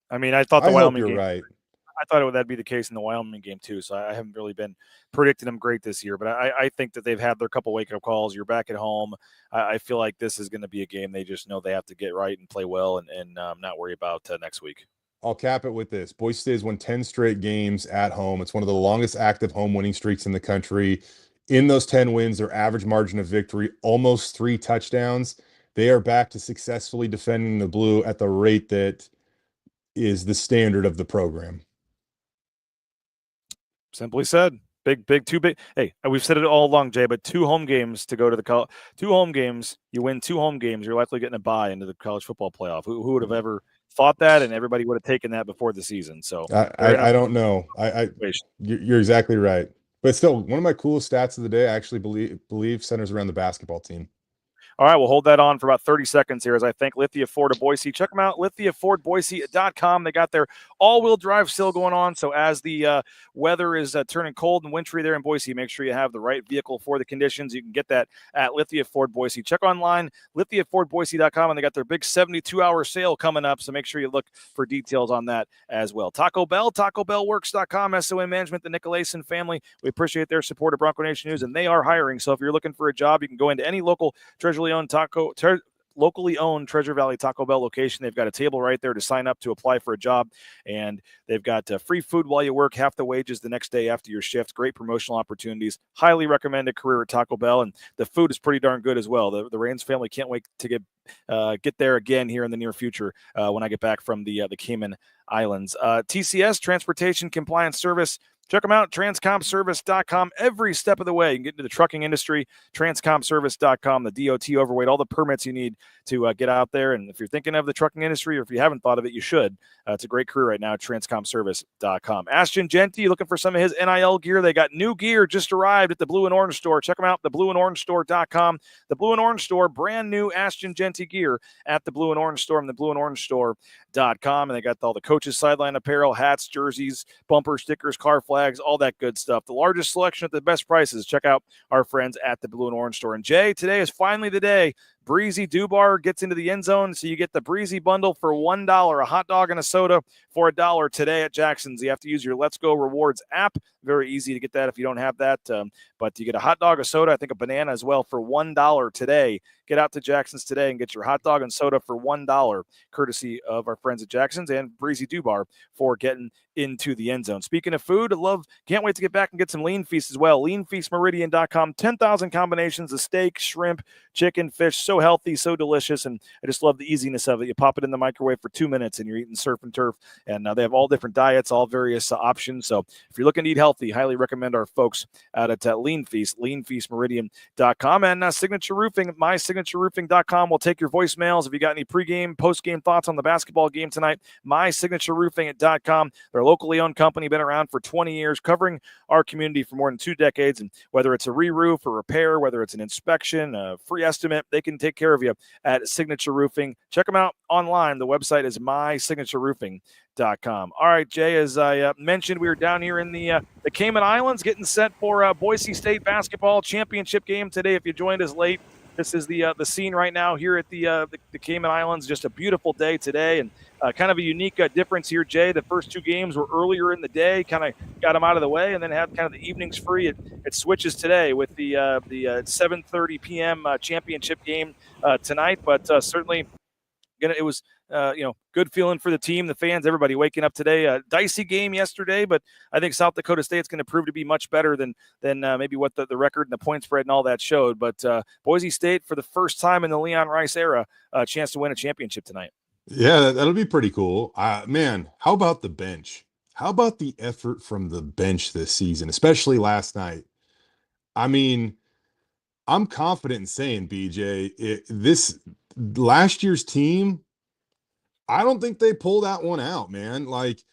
I mean, I thought the Wyoming game. Right. I thought that'd be the case in the Wyoming game too. So I haven't really been predicting them great this year, but I think that they've had their couple wake-up calls. You're back at home. I feel like this is going to be a game they just know they have to get right and play well and not worry about next week. I'll cap it with this. Boise State has won 10 straight games at home. It's one of the longest active home winning streaks in the country. In those 10 wins, their average margin of victory, almost 3 touchdowns. They are back to successfully defending the blue at the rate that is the standard of the program. Simply said. Too big. Hey, we've said it all along, Jay, but 2 home games to go to the 2 home games. You win 2 home games, you're likely getting a bye into the college football playoff. Who would have ever thought that? And everybody would have taken that before the season. So I don't know. You're exactly right. But still, one of my coolest stats of the day, I actually believe centers around the basketball team. All right, we'll hold that on for about 30 seconds here as I thank Lithia Ford of Boise. Check them out, lithiafordboise.com. They got their all-wheel drive sale going on, so as the weather is turning cold and wintry there in Boise, make sure you have the right vehicle for the conditions. You can get that at Lithia Ford Boise. Check online, lithiafordboise.com, and they got their big 72-hour sale coming up, so make sure you look for details on that as well. Taco Bell, TacoBellWorks.com, SOM Management, the Nicolason family. We appreciate their support of Bronco Nation News, and they are hiring, so if you're looking for a job, you can go into any local locally owned Treasure Valley Taco Bell location. They've got a table right there to sign up to apply for a job, and they've got free food while you work, half the wages the next day after your shift. Great promotional opportunities. Highly recommend a career at Taco Bell, and the food is pretty darn good as well. The Raines family can't wait to get there again here in the near future when I get back from the Cayman Islands. TCS, Transportation Compliance Service. Check them out, transcomservice.com. Every step of the way, you can get into the trucking industry, transcomservice.com, the DOT overweight, all the permits you need to get out there. And if you're thinking of the trucking industry, or if you haven't thought of it, you should. It's a great career right now, transcomservice.com. Ashton, Jeanty, looking for some of his NIL gear. They got new gear just arrived at the Blue and Orange Store. Check them out, theblueandorangestore.com. The Blue and Orange Store, brand new Ashton, Jeanty gear at the Blue and Orange Store and the blueandorangestore.com. And they got all the coaches' sideline apparel, hats, jerseys, bumper stickers, car flags, all that good stuff. The largest selection at the best prices. Check out our friends at the Blue and Orange Store. And Jay, today is finally the day Breezy Dubar gets into the end zone, so you get the Breezy bundle for $1, a hot dog and a soda for $1 today at Jackson's. You have to use your Let's Go Rewards app. Very easy to get that if you don't have that. But you get a hot dog, a soda, I think a banana as well for $1 today. Get out to Jackson's today and get your hot dog and soda for $1, courtesy of our friends at Jackson's and Breezy Dubar for getting into the end zone. Speaking of food, can't wait to get back and get some Lean Feast as well. LeanFeastMeridian.com, 10,000 combinations of steak, shrimp, chicken, fish, so healthy, so delicious, and I just love the easiness of it. You pop it in the microwave for 2 minutes, and you're eating surf and turf. And they have all different diets, all various options. So if you're looking to eat healthy, highly recommend our folks out at Lean Feast, leanfeastmeridian.com, and Signature Roofing, mysignatureroofing.com. We'll take your voicemails. If you got any pregame, postgame thoughts on the basketball game tonight, mysignatureroofing.com. They're a locally owned company, been around for 20 years, covering our community for more than 2 decades. And whether it's a re-roof, a repair, whether it's an inspection, a free estimate, they can take care of you at Signature Roofing. Check them out online. The website is mysignatureroofing.com. All right, Jay, as I mentioned, we were down here in the Cayman Islands getting set for Boise State basketball championship game today. If you joined us late, this is the scene right now here at the Cayman Islands. Just a beautiful day today, and kind of a unique difference here, Jay. The first 2 games were earlier in the day, kind of got them out of the way, and then had kind of the evenings free. It switches today with the 7:30 p.m. Championship game tonight, but certainly it was good feeling for the team, the fans, everybody waking up today. Dicey game yesterday, but I think South Dakota State's going to prove to be much better than maybe what the record and the point spread and all that showed. But Boise State, for the first time in the Leon Rice era, a chance to win a championship tonight. Yeah, that'll be pretty cool. Man, how about the bench? How about the effort from the bench this season, especially last night? I mean, I'm confident in saying, BJ, this last year's team, I don't think they pulled that one out, man. Like,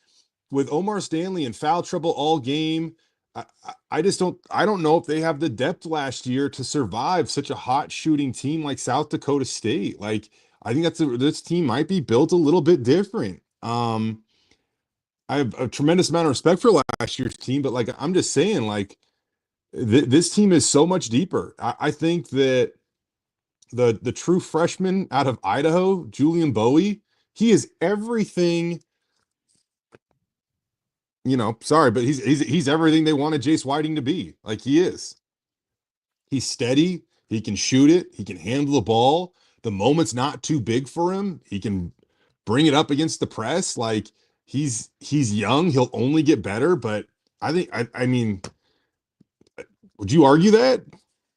with Omar Stanley in foul trouble all game, I don't know if they have the depth last year to survive such a hot shooting team like South Dakota State. Like, I think this team might be built a little bit different. I have a tremendous amount of respect for last year's team, but like, I'm just saying, like, this team is so much deeper. I think that the true freshman out of Idaho, Julian Bowie, he is everything. Sorry, but he's everything they wanted Jace Whiting to be. Like, he is. He's steady. He can shoot it. He can handle the ball. The moment's not too big for him. He can bring it up against the press. Like, he's young. He'll only get better. But I mean, would you argue that?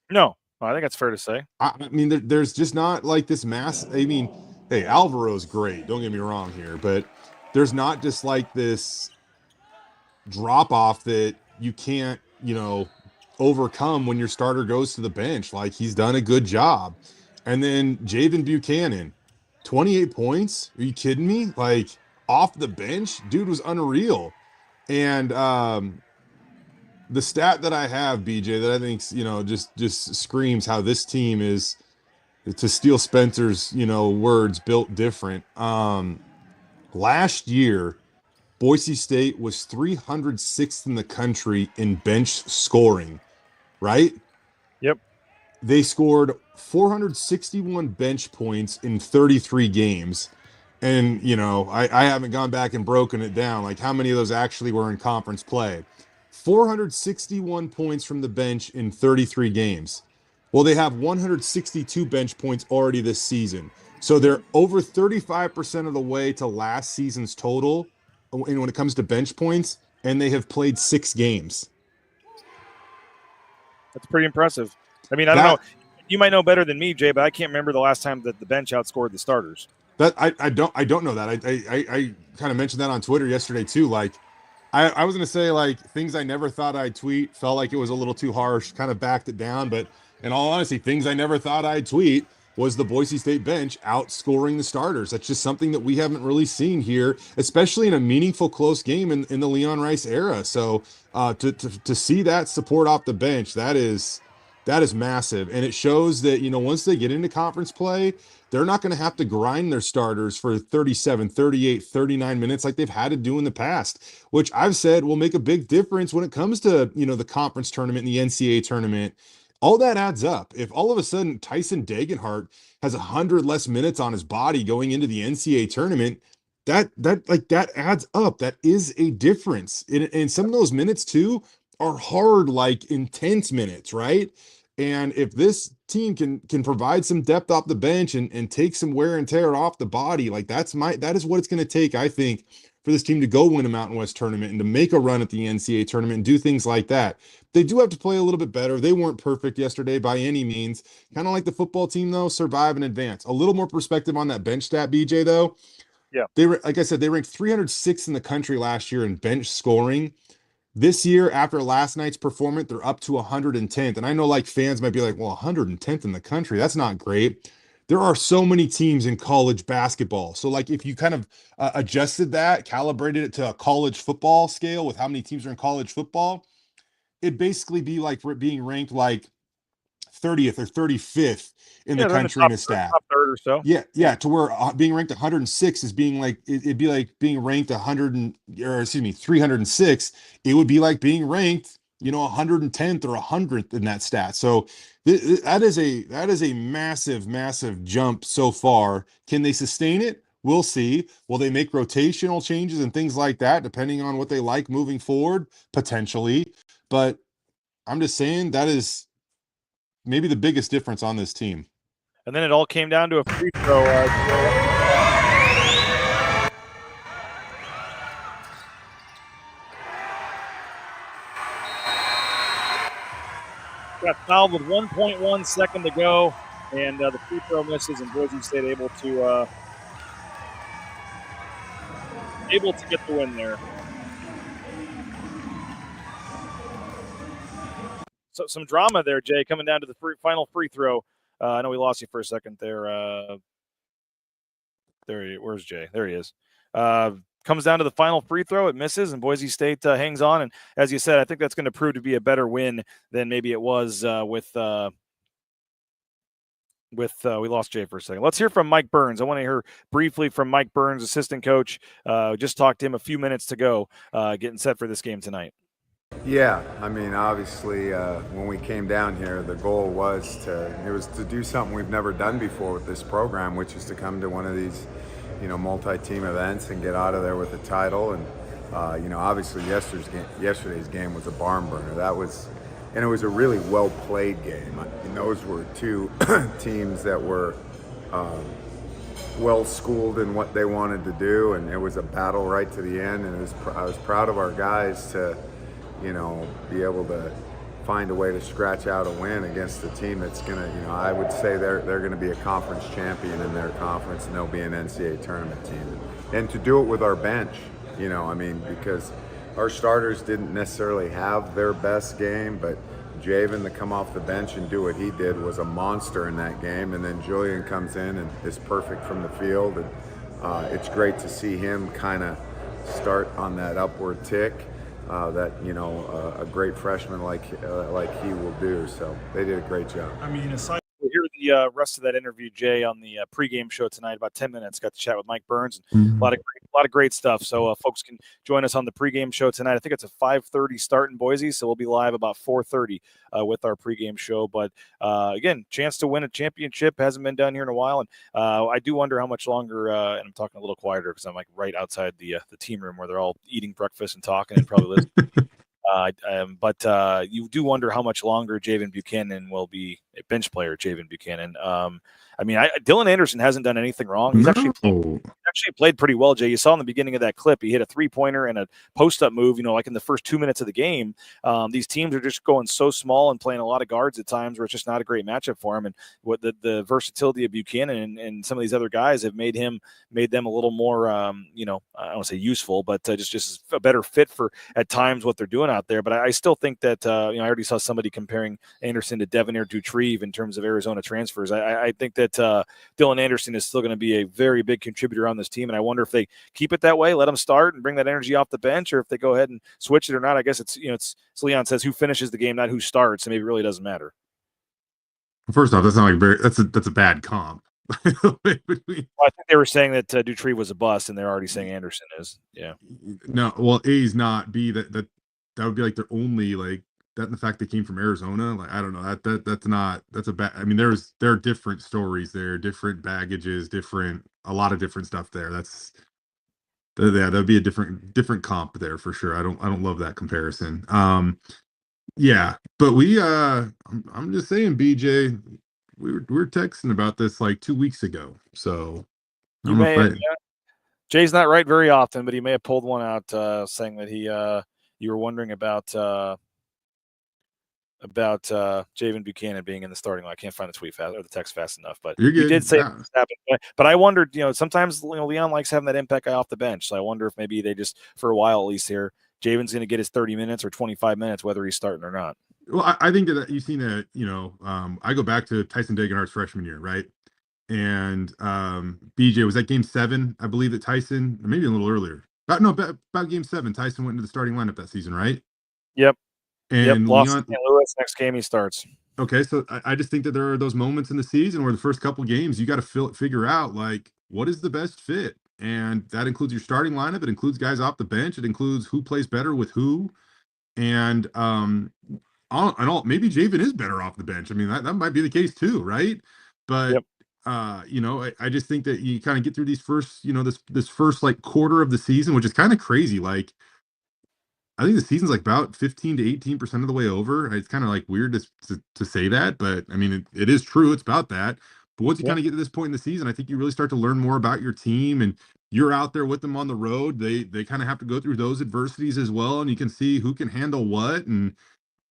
No, I think that's fair to say. I mean, there's just not like this mass. I mean, hey, Alvaro's great. Don't get me wrong here, but there's not just like this drop off that you can't, overcome when your starter goes to the bench. Like, he's done a good job. And then Javen Buchanan, 28 points. Are you kidding me? Like, off the bench, dude was unreal. And the stat that I have, BJ, that I think, just screams how this team is, to steal Spencer's, words, built different. Last year, Boise State was 306th in the country in bench scoring, right? Yep. They scored 461 bench points in 33 games. And, I haven't gone back and broken it down. Like, how many of those actually were in conference play? 461 points from the bench in 33 games. Well, they have 162 bench points already this season. So they're over 35% of the way to last season's total when it comes to bench points, and they have played 6 games. That's pretty impressive. I mean, I don't know. You might know better than me, Jay, but I can't remember the last time that the bench outscored the starters. That I don't know that. I kind of mentioned that on Twitter yesterday too. Like, I was going to say, like, things I never thought I'd tweet, felt like it was a little too harsh, kind of backed it down. But in all honesty, things I never thought I'd tweet was the Boise State bench outscoring the starters. That's just something that we haven't really seen here, especially in a meaningful, close game in the Leon Rice era. So to see that support off the bench, that is massive. And it shows that, once they get into conference play, they're not going to have to grind their starters for 37, 38, 39 minutes like they've had to do in the past, which I've said will make a big difference when it comes to, the conference tournament and the NCAA tournament. All that adds up. If all of a sudden Tyson Dagenhart has 100 less minutes on his body going into the NCAA tournament, that adds up. That is a difference. And some of those minutes too are hard, like intense minutes, right? And if this team can provide some depth off the bench and take some wear and tear off the body, like that is what it's going to take, I think, for this team to go win a Mountain West tournament and to make a run at the NCAA tournament and do things like that. They do have to play a little bit better. They weren't perfect yesterday by any means. Kind of like the football team, though, survive and advance. A little more perspective on that bench stat, BJ, though. Yeah. Like I said, they ranked 306 in the country last year in bench scoring. This year, after last night's performance, they're up to 110th. And I know like fans might be like, well, 110th in the country, that's not great. There are so many teams in college basketball. So like if you kind of adjusted that, calibrated it to a college football scale with how many teams are in college football, it'd basically be like being ranked like 30th or 35th in the country in a stat. Top third or so. Yeah, to where being ranked 106 is being like it'd be like being ranked 306. It would be like being ranked, 110th or 100th in that stat. So that is a massive jump so far. Can they sustain it? We'll see. Will they make rotational changes and things like that, depending on what they like moving forward? Potentially. But I'm just saying that is maybe the biggest difference on this team. And then it all came down to a free throw. Got fouled with 1.1 second to go, and the free throw misses, and Boise State able to get the win there. So some drama there, Jay, coming down to the final free throw. I know we lost you for a second there. Where's Jay? There he is. Comes down to the final free throw. It misses, and Boise State hangs on. And as you said, I think that's going to prove to be a better win than maybe it was with we lost Jay for a second. Let's hear from Mike Burns. I want to hear briefly from Mike Burns, assistant coach. Just talked to him a few minutes to go, getting set for this game tonight. Yeah, I mean, obviously, when we came down here, the goal was to do something we've never done before with this program, which is to come to one of these, multi-team events and get out of there with a title. And obviously, yesterday's game was a barn burner. And it was a really well played game. And those were two teams that were well schooled in what they wanted to do, and it was a battle right to the end. And I was proud of our guys to be able to find a way to scratch out a win against a team that's going to, I would say they're going to be a conference champion in their conference, and they'll be an NCAA tournament team. And to do it with our bench, because our starters didn't necessarily have their best game, but Javen to come off the bench and do what he did was a monster in that game. And then Julian comes in and is perfect from the field. And it's great to see him kind of start on that upward tick. That a great freshman like he will do. So they did a great job. I mean, we'll hear the rest of that interview, Jay, on the pregame show tonight. About 10 minutes, got to chat with Mike Burns. And a lot of great stuff. So folks can join us on the pregame show tonight. I think it's a 5:30 start in Boise, so we'll be live about 4:30 with our pregame show. But again, chance to win a championship hasn't been done here in a while, and I do wonder how much longer. And I'm talking a little quieter because I'm like right outside the team room where they're all eating breakfast and talking and probably listening. But you do wonder how much longer Javen Buchanan will be a bench player. Javen Buchanan. Dylan Anderson hasn't done anything wrong. He's actually played pretty well, Jay. You saw in the beginning of that clip, he hit a 3-pointer and a post-up move, like in the first 2 minutes of the game. These teams are just going so small and playing a lot of guards at times where it's just not a great matchup for him. And what the versatility of Buchanan and some of these other guys have made them a little more, I don't want to say useful, but just a better fit for at times what they're doing out there. But I still think that, I already saw somebody comparing Anderson to Devonair Dutrieve in terms of Arizona transfers. I think that Dylan Anderson is still going to be a very big contributor on this team, and I wonder if they keep it that way, let him start and bring that energy off the bench, or if they go ahead and switch it or not. I guess it's as Leon says, who finishes the game, not who starts, and maybe it really doesn't matter. First off, that's not like that's a bad comp. Well, I think they were saying that Dutrieve was a bust, and they're already saying Anderson is. Yeah. No, well, A's not. B that would be like their only like. That and the fact they came from Arizona, like I don't know, that's a bad. I mean, there are different stories there, different baggages, a lot of different stuff there. That'd be a different comp there for sure. I don't love that comparison. Yeah, but I'm just saying, BJ, we were texting about this like 2 weeks ago, so Jay's not right very often, but he may have pulled one out saying that you were wondering about Javen Buchanan being in the starting line. I can't find the tweet fast or the text fast enough, but You're you good. did say Yeah. this happened. But I wondered, sometimes Leon likes having that impact guy off the bench. So I wonder if maybe they just, for a while at least here, Javen's going to get his 30 minutes or 25 minutes, whether he's starting or not. Well, I think that you've seen that, I go back to Tyson Degenhardt's freshman year, right? And BJ, was that game 7? I believe that Tyson, or maybe a little earlier. About game 7, Tyson went into the starting lineup that season, right? Yep. And Lost Leon, to St. Louis. Next game he starts. okay, so I just think that there are those moments in the season where the first couple games you got to figure out like what is the best fit, and that includes your starting lineup. It includes guys off the bench. It includes who plays better with who, and maybe Javen is better off the bench. I mean that might be the case too, right? But Yep. I just think that you kind of get through these first, this first like quarter of the season, which is kind of crazy. Like I think the season's like about 15 to 18% of the way over. It's kind of like weird to say that, but I mean, it is true. It's about that. But once you kind of get to this point in the season, I think you really start to learn more about your team, and you're out there with them on the road. They kind of have to go through those adversities as well. And you can see who can handle what. And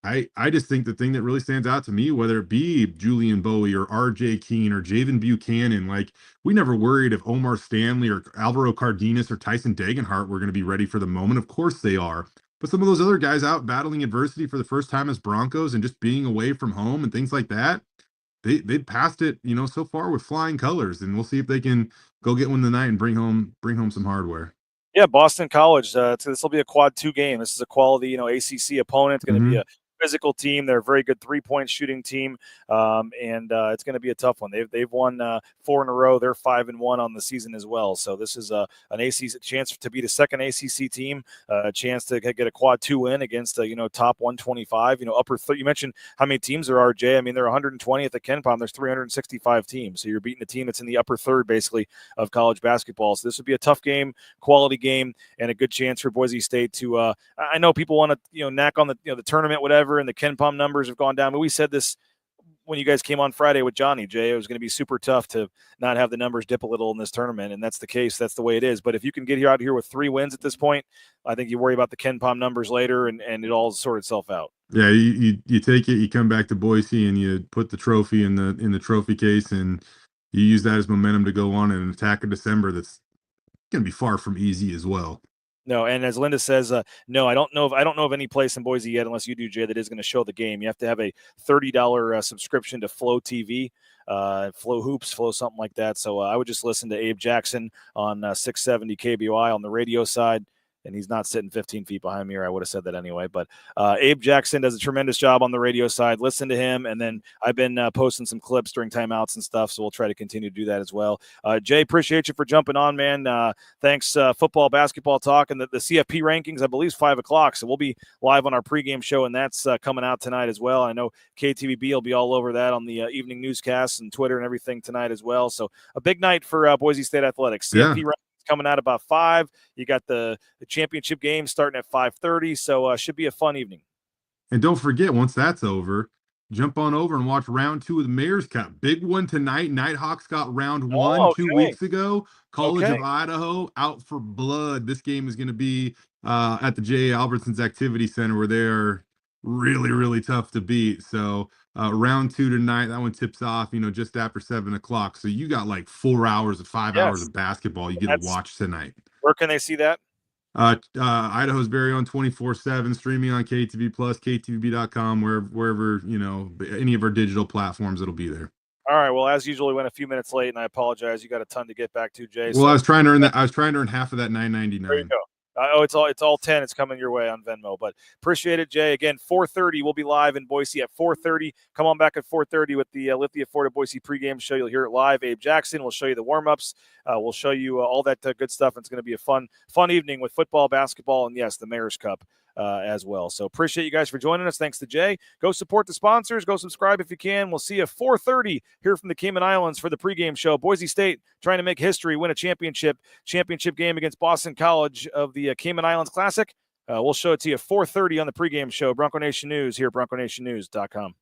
I just think the thing that really stands out to me, whether it be Julian Bowie or RJ Keene or Javen Buchanan, like we never worried if Omar Stanley or Alvaro Cardenas or Tyson Degenhardt were going to be ready for the moment. Of course they are. But some of those other guys out battling adversity for the first time as Broncos and just being away from home and things like that, they passed it, so far with flying colors. And we'll see if they can go get one tonight and bring home some hardware. Yeah, Boston College. This will be a quad 2 game. This is a quality, ACC opponent. It's going to be a physical team. They're a very good 3-point shooting team, and it's going to be a tough one. They've won 4 in a row. They're 5-1 on the season as well. So this is an ACC chance to be the second ACC team, a chance to get a quad 2 win against top 125. Upper. You mentioned how many teams there are, Jay. I mean, they're 120 at the KenPom. There's 365 teams. So you're beating a team that's in the upper third, basically, of college basketball. So this would be a tough game, quality game, and a good chance for Boise State to. I know people want to knack on the the tournament, whatever, and the KenPom numbers have gone down. But we said this when you guys came on Friday with Johnny, Jay. It was going to be super tough to not have the numbers dip a little in this tournament, and that's the case. That's the way it is. But if you can get out here with 3 wins at this point, I think you worry about the KenPom numbers later, and it all sort itself out. Yeah, you take it, you come back to Boise, and you put the trophy in the trophy case, and you use that as momentum to go on and attack a December that's going to be far from easy as well. No, and as Linda says, no, I don't know of any place in Boise yet, unless you do, Jay, that is going to show the game. You have to have a $30 subscription to Flow TV, Flow Hoops, Flow something like that. So I would just listen to Abe Jackson on 670 KBOI on the radio side. And he's not sitting 15 feet behind me, or I would have said that anyway. But Abe Jackson does a tremendous job on the radio side. Listen to him. And then I've been posting some clips during timeouts and stuff, so we'll try to continue to do that as well. Jay, appreciate you for jumping on, man. Thanks, football, basketball talk. And the CFP rankings, I believe, is 5 o'clock. So we'll be live on our pregame show, and that's coming out tonight as well. I know KTVB will be all over that on the evening newscasts and Twitter and everything tonight as well. So a big night for Boise State Athletics. CFP rankings coming out about 5. You got the championship game starting at 5:30, so should be a fun evening. And don't forget, once that's over, jump on over and watch round 2 of the Mayor's Cup. Big one tonight. Nighthawks got round 1 2 weeks ago. College of Idaho out for blood. This game is going to be at the J.A. Albertsons Activity Center, where they are really, really tough to beat. So round 2 tonight, that one tips off, just after 7 o'clock. So you got like 4 hours of 5 hours of basketball you get to watch tonight. Where can they see that? Idaho's very own 24/7, streaming on KTV Plus, KTVB.com, wherever any of our digital platforms, it'll be there. All right. Well, as usual, we went a few minutes late, and I apologize. You got a ton to get back to, Jay. Well, I was trying to earn that. I was trying to earn half of that $9.99. There you go. It's all 10. It's coming your way on Venmo, but appreciate it, Jay. Again, 4:30. We'll be live in Boise at 4:30. Come on back at 4:30 with the Lithia Ford Boise pregame show. You'll hear it live. Abe Jackson will show you the warm-ups. We'll show you all that good stuff. It's going to be a fun evening with football, basketball, and yes, the Mayor's Cup as well. So appreciate you guys for joining us. Thanks to Jay. Go support the sponsors. Go subscribe if you can. We'll see you at 4:30 here from the Cayman Islands for the pregame show. Boise State trying to make history, win a championship game against Boston College of the Cayman Islands Classic. We'll show it to you at 4:30 on the pregame show. Bronco Nation News here at BroncoNationNews.com.